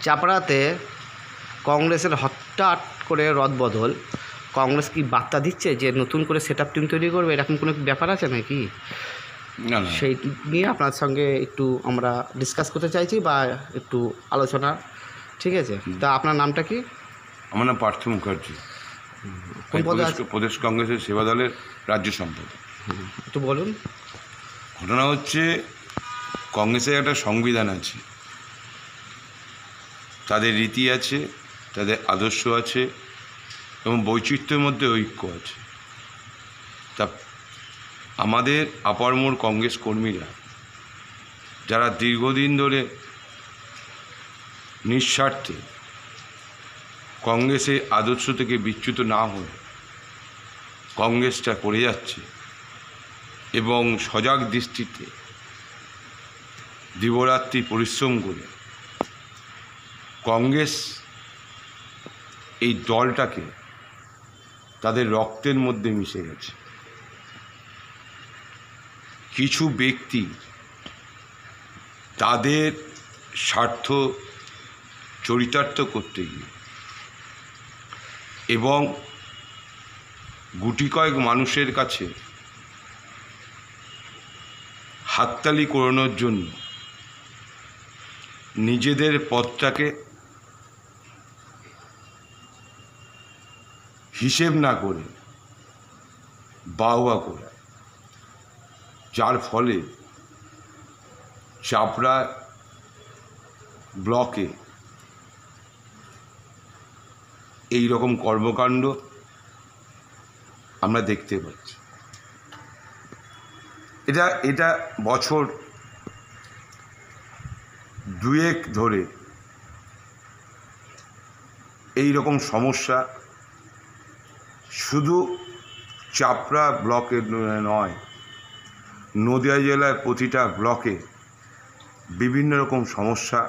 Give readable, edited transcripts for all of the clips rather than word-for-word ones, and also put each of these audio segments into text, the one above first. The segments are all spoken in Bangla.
চাপড়াতে কংগ্রেসের হঠাৎ করে রদবদল, কংগ্রেস কি বার্তা দিচ্ছে যে নতুন করে সেট আপ টিম তৈরি করবে, এরকম কোনো ব্যাপার আছে নাকি? না না, সেই নিয়ে আপনার সঙ্গে একটু আমরা ডিসকাস করতে চাইছি বা একটু আলোচনা। ঠিক আছে, তা আপনার নামটা কি? আমার নাম পার্থ মুখার্জি, কোন পদে আছে? প্রদেশ কংগ্রেসের সেবা দলের রাজ্য সম্পাদক। একটু বলুন। ঘটনা হচ্ছে, কংগ্রেসের একটা সংবিধান আছে, তাদের রীতি আছে, তাদের আদর্শ আছে এবং বৈচিত্র্যের মধ্যে ঐক্য আছে। তা আমাদের আপামর কংগ্রেস কর্মীরা যারা দীর্ঘদিন ধরে নিঃস্বার্থে কংগ্রেসের আদর্শ থেকে বিচ্যুত না হয়ে কংগ্রেসটা করে যাচ্ছে এবং সজাগ দৃষ্টিতে দিবরাত্রি পরিশ্রম করে কংগ্রেস এই দলটাকে তাদের রক্তের মধ্যে মিশে গেছে। কিছু ব্যক্তি তাদের স্বার্থ চরিতার্থ করতে গিয়ে এবং গুটি কয়েক মানুষের কাছে হাততালি করানোর জন্য নিজেদের পদটাকে হিসেব না করে বাহবা করে, যার ফলে চাপড়া ব্লকে এই রকম কর্মকাণ্ড আমরা দেখতে পাচ্ছি। এটা বছর দুয়েক ধরে এই রকম সমস্যা শুধু চাপড়া ব্লকে নয়, নদিয়া জেলার প্রতিটা ব্লকে বিভিন্ন রকম সমস্যা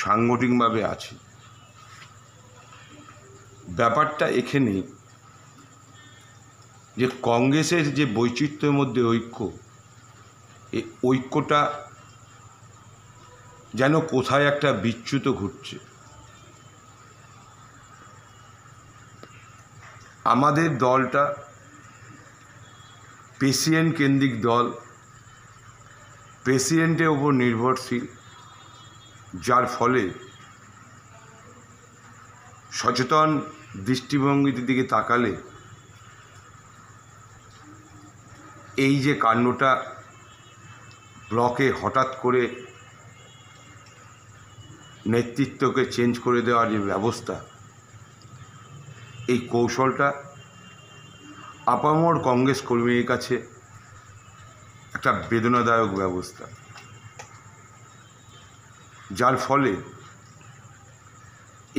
সাংগঠনিকভাবে আছে। ব্যাপারটা এখানেই যে কংগ্রেসের যে বৈচিত্র্যের মধ্যে ঐক্য, এই ঐক্যটা যেন কোথায় একটা বিচ্যুত ঘটছে। আমাদের দলটা প্রেসিডেন্ট কেন্দ্রিক দল, প্রেসিডেন্টের ওপর নির্ভরশীল, যার ফলে সচেতন দৃষ্টিভঙ্গির দিকে তাকালে এই যে কাণ্ডটা ব্লকে হঠাৎ করে নেতৃত্বকে চেঞ্জ করে দেওয়ার যে ব্যবস্থা, এই কৌশলটা আপামর কংগ্রেস কর্মীর কাছে একটা বেদনাদায়ক ব্যবস্থা, যার ফলে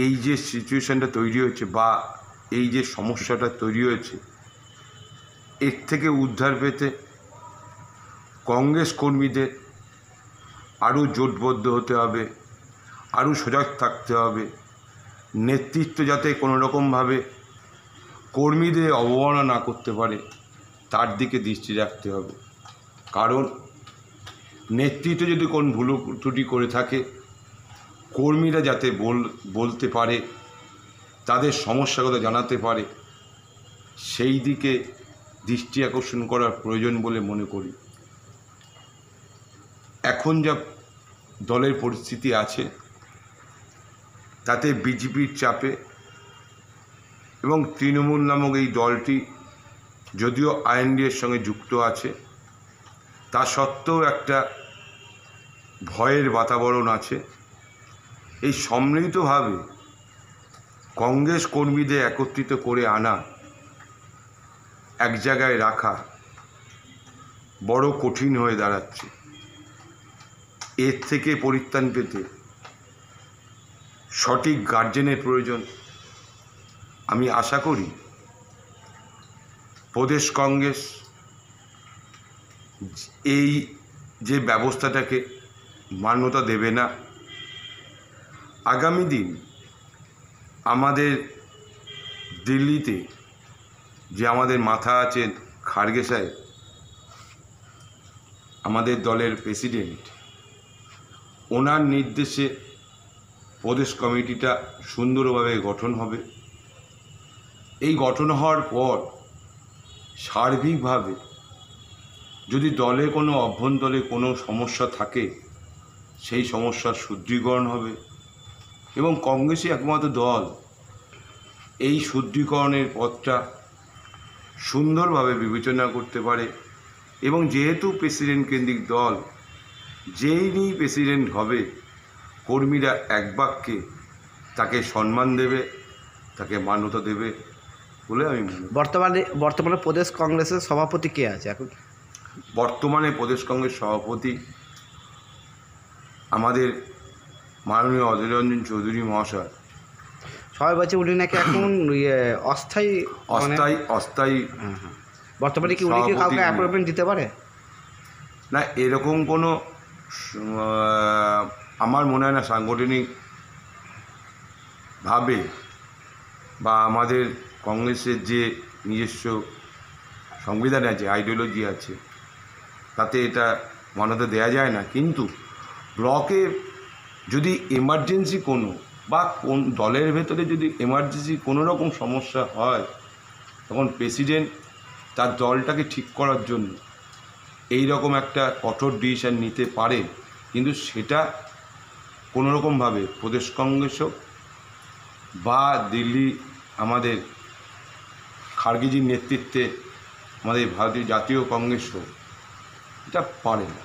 এই যে সিচুয়েশানটা তৈরি হয়েছে বা এই যে সমস্যাটা তৈরি হয়েছে, এর থেকে উদ্ধার পেতে কংগ্রেস কর্মীদের আরও জোটবদ্ধ হতে হবে, আরও সজাগ থাকতে হবে। নেতৃত্ব যাতে কোনো রকমভাবে কর্মীদের অবমাননা না করতে পারে তার দিকে দৃষ্টি রাখতে হবে। কারণ নেতৃত্ব যদি কোন ভুল ত্রুটি করে থাকে, কর্মীরা যাতে বলতে পারে, তাদের সমস্যাগুলো জানাতে পারে, সেই দিকে দৃষ্টি আকর্ষণ করার প্রয়োজন বলে মনে করি। এখন যা দলের পরিস্থিতি আছে তাতে বিজেপির চাপে এবং তৃণমূল নামক এই দলটি যদিও আইএনডিএর সঙ্গে যুক্ত আছে, তা সত্ত্বেও একটা ভয়ের বাতাবরণ আছে। এই সম্মিলিতভাবে কংগ্রেস কর্মীদের একত্রিত করে আনা, এক জায়গায় রাখা বড় কঠিন হয়ে দাঁড়াচ্ছে। এর থেকে পরিত্রাণ পেতে সঠিক গার্জেনের প্রয়োজন। আমি আশা করি প্রদেশ কংগ্রেস এই যে ব্যবস্থাটাকে মান্যতা দেবে না। আগামী দিন আমাদের দিল্লিতে যে আমাদের মাথা আছেন খাড়গে সাহেব, আমাদের দলের প্রেসিডেন্ট, ওনার নির্দেশে প্রদেশ কমিটিটা সুন্দরভাবে গঠন হবে। এই গঠন হওয়ার পর সার্বিকভাবে যদি দলে কোনো অভ্যন্তরে কোনো সমস্যা থাকে সেই সমস্যার শুদ্ধিকরণ হবে এবং কংগ্রেসই একমাত্র দল এই শুদ্ধিকরণের পথটা সুন্দরভাবে বিবেচনা করতে পারে। এবং যেহেতু প্রেসিডেন্ট কেন্দ্রিক দল, যেইনি প্রেসিডেন্ট হবে কর্মীরা এক বাক্যে তাকে সম্মান দেবে, তাকে মান্যতা দেবে বলে আমি মনে করি। বর্তমানে প্রদেশ কংগ্রেসের সভাপতি কে আছে এখন? বর্তমানে প্রদেশ কংগ্রেস সভাপতি আমাদের মাননীয় অধীর রঞ্জন চৌধুরী মহাশয়। সবাই বলছে উনি নাকি এখন অস্থায়ী অস্থায়ী হ্যাঁ। বর্তমানে কি উনি কি কাউকে সভাপতি অ্যাপয়েন্টমেন্ট দিতে পারে? না, এরকম কোনো আমার মনে হয় না সাংগঠনিকভাবে বা আমাদের কংগ্রেসের যে নিজস্ব সংবিধান আছে, আইডিওলজি আছে, তাতে এটা মান্যতা দেওয়া যায় না। কিন্তু ব্লকে যদি এমার্জেন্সি কোনো বা কোন দলের ভেতরে যদি এমার্জেন্সি কোনো রকম সমস্যা হয় তখন প্রেসিডেন্ট তার দলটাকে ঠিক করার জন্য এই রকম একটা কঠোর ডিসিশন নিতে পারে। কিন্তু সেটা কোনো রকমভাবে প্রদেশ কংগ্রেস হোক বা দিল্লি আমাদের খার্গেজির নেতৃত্বে আমাদের ভারতীয় জাতীয় কংগ্রেস হোক, এটা পারে না।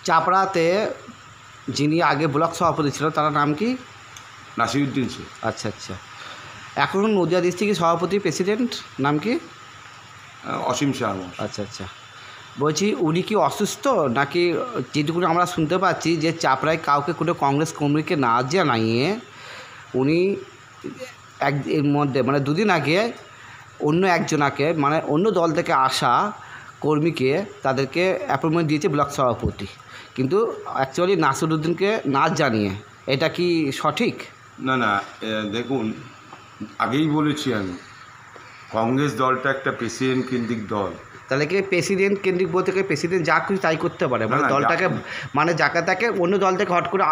চাপড়াতে যিনি আগে ব্লক সভাপতি ছিল তার নাম কি? নাসিরউদ্দিন শেখ। আচ্ছা। এখন নদিয়া ডিস্ট্রিক্টের সভাপতি প্রেসিডেন্ট নাম কি? অসীম শাহ। আচ্ছা। বলছি উনি কি অসুস্থ নাকি? যেটুকু আমরা শুনতে পাচ্ছি যে চাপড়ায় কাউকে কোনো কংগ্রেস কর্মীকে না জানিয়ে উনি এর মধ্যে মানে দুদিন আগে অন্য একজনাকে মানে অন্য দল থেকে আসা কর্মীকে তাদেরকে অ্যাপয়েন্টমেন্ট দিয়েছে ব্লক সভাপতি, কিন্তু অ্যাকচুয়ালি নাসিরউদ্দিনকে না জানিয়ে। এটা কি সঠিক? না, দেখুন, আগেই বলেছি আমি, কংগ্রেস দলটা একটা প্রেসিডেন্ট কেন্দ্রিক দল। তাহলে কি প্রেসিডেন্ট কেন্দ্রিক বলতে গেলে প্রেসিডেন্ট যা কিছু তাই করতে পারে? মানে দলটাকে মানে যাকে তাকে অন্য দল থেকে হট করে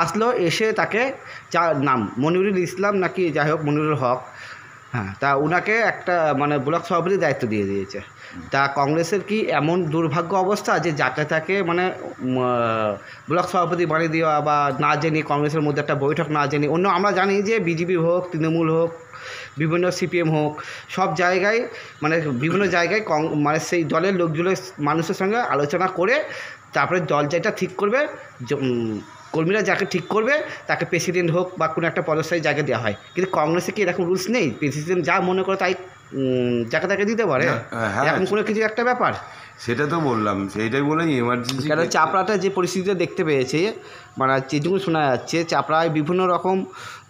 আসলো এসে তাকে যা নাম মনিরুল ইসলাম নাকি যাই হোক মনিরুল হক, হ্যাঁ, তা ওনাকে একটা মানে ব্লক সভাপতির দায়িত্ব দিয়ে দিয়েছে। তা কংগ্রেসের কি এমন দুর্ভাগ্য অবস্থা যে যাকে তাকে মানে ব্লক সভাপতি বানিয়ে দেওয়া বা না জেনে কংগ্রেসের মধ্যে একটা বৈঠক না জেনে অন্য আমরা জানি যে বিজেপি হোক, তৃণমূল হোক, বিভিন্ন সিপিএম হোক, সব জায়গায় মানে বিভিন্ন জায়গায় মানে সেই দলের লোকগুলো মানুষের সঙ্গে আলোচনা করে তারপরে দল যেটা ঠিক করবে, কর্মীরা যাকে ঠিক করবে তাকে প্রেসিডেন্ট হোক বা কোনো একটা পদস্থায়ী জায়গায় দেওয়া হয়। কিন্তু কংগ্রেসে কি এরকম রুলস নেই? প্রেসিডেন্ট যা মনে করে তাই যাকে তাকে দিতে পারে? এরকম কোনো কিছু একটা ব্যাপার? সেটা তো বললাম, সেইটাই বলেই এমার্জেন্সি। কেন চাপড়াটা যে পরিস্থিতিটা দেখতে পেয়েছে মানে যেটুকু শোনা যাচ্ছে চাপড়ায় বিভিন্ন রকম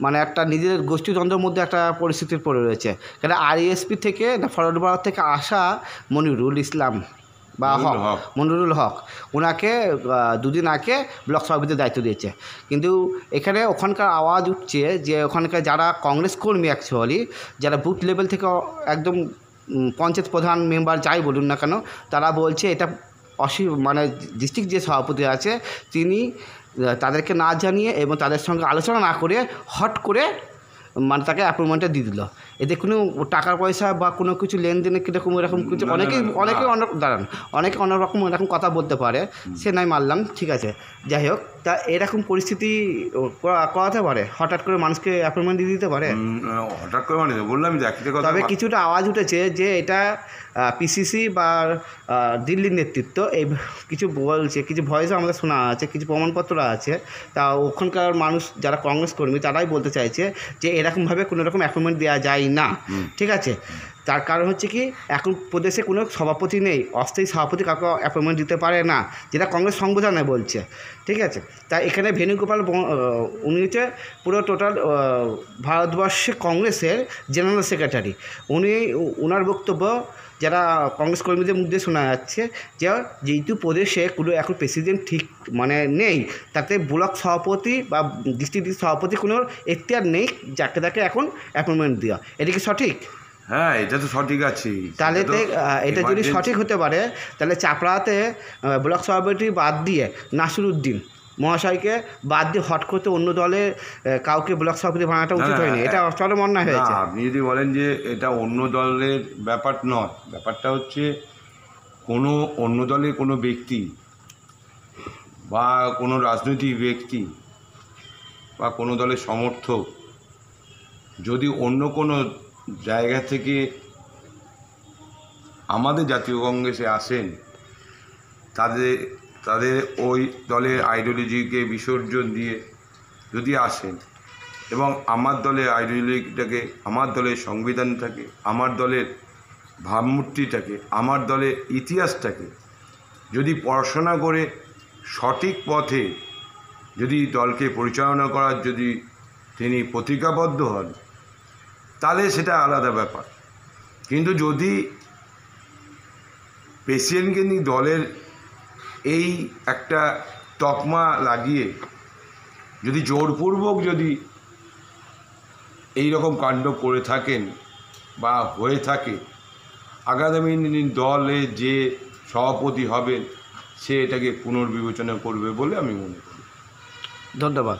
মানে একটা নিজেদের গোষ্ঠীদ্বন্দ্বের মধ্যে একটা পরিস্থিতির পড়ে রয়েছে। কেন আরএসপি থেকে না ফরওয়ার্ড ব্লক থেকে আসা মনিরুল ইসলাম বা মনিরুল হক ওনাকে দুদিন আগে ব্লক সভাপতির দায়িত্ব দিয়েছে। কিন্তু এখানে ওখানকার আওয়াজ উঠছে যে ওখানকার যারা কংগ্রেস কর্মী অ্যাকচুয়ালি যারা বুথ লেভেল থেকে একদম পঞ্চায়েত প্রধান মেম্বার যাই বলুন না কেন, তারা বলছে এটা মানে ডিস্ট্রিক্ট যে সভাপতি আছে তিনি তাদেরকে না জানিয়ে এবং তাদের সঙ্গে আলোচনা না করে হট করে মানে তাকে অ্যাপয়েন্টমেন্টটা দিয়ে দিল। এতে কোনো টাকা পয়সা বা কোনো কিছু লেনদেনে কীরকম এরকম কিছু অনেকে অনেক রকম এরকম কথা বলতে পারে, সে নাই মানলাম, ঠিক আছে, যাই হোক। তা এরকম পরিস্থিতি করাতে পারে হঠাৎ করে মানুষকে অ্যাপয়েন্টমেন্ট দিয়ে দিতে পারে? হঠাৎ করে মানে বললাম যে তবে কিছুটা আওয়াজ উঠেছে যে এটা পিসিসি বা দিল্লির নেতৃত্ব এই কিছু বলছে, কিছু ভয়েসও আমাদের শোনা আছে, কিছু প্রমাণপত্র আছে। তা ওখানকার মানুষ যারা কংগ্রেস কর্মী তারাই বলতে চাইছে যে এরকমভাবে কোনো রকম অ্যাপয়েন্টমেন্ট দেওয়া যায় না, ঠিক আছে। তার কারণ হচ্ছে কি এখন প্রদেশে কোনো সভাপতি নেই, অস্থায়ী সভাপতি কাউকে অ্যাপয়েন্টমেন্ট দিতে পারে না, যেটা কংগ্রেস সংবিধানে বলছে, ঠিক আছে। তাই এখানে ভেনুগোপাল উনি হচ্ছে পুরো টোটাল ভারতবর্ষে কংগ্রেসের জেনারেল সেক্রেটারি। ওনার বক্তব্য যারা কংগ্রেস কর্মীদের মধ্যে শোনা যাচ্ছে যে যেহেতু প্রদেশে কোনো এখন প্রেসিডেন্ট ঠিক মানে নেই, তাতে ব্লক সভাপতি বা ডিস্ট্রিক্ট সভাপতি কোনো এখতিয়ার নেই যাকে তাকে এখন অ্যাপয়েন্টমেন্ট দেওয়া। এটা কি সঠিক? হ্যাঁ, এটা তো সঠিক আছে। তাহলে এটা যদি সঠিক হতে পারে তাহলে চাপড়াতে ব্লক সভাপতি বাদ দিয়ে নাসিরউদ্দিন মহাশয়কে বাদ দিয়ে হট করতে অন্য দলে কাউকে ব্লক সভাপতি বানাটা উচিত না, হয়নি, এটা চরম অন্যায় না, হয়েছে। আপনি যদি বলেন যে এটা অন্য দলের ব্যাপার নয়, ব্যাপারটা হচ্ছে কোনো অন্য দলের কোনো ব্যক্তি বা কোনো রাজনৈতিক ব্যক্তি বা কোনো দলের সমর্থক যদি অন্য কোনো জায়গা থেকে আমাদের জাতীয় কংগ্রেসে আসেন, তাদের তাদের ওই দলের আইডিওলজিকে বিসর্জন দিয়ে যদি আসেন এবং আমার দলের আইডিওলজিটাকে, আমার দলের সংবিধানটাকে, আমার দলের ভাবমূর্তিটাকে, আমার দলের ইতিহাসটাকে যদি পড়াশোনা করে সঠিক পথে যদি দলকে পরিচালনা করার যদি তিনি প্রতিজ্ঞাবদ্ধ হন, তাহলে সেটা আলাদা ব্যাপার। কিন্তু যদি প্রেসিডেন্টকে নিয়ে দলের এই একটা তকমা লাগিয়ে যদি জোরপূর্বক যদি এই রকম কাণ্ড করে থাকেন বা হয়ে থাকে, আগামী দিন দলে যে সভাপতি হবেন সে এটাকে পুনর্বিবেচনা করবে বলে আমি মনে করি। ধন্যবাদ।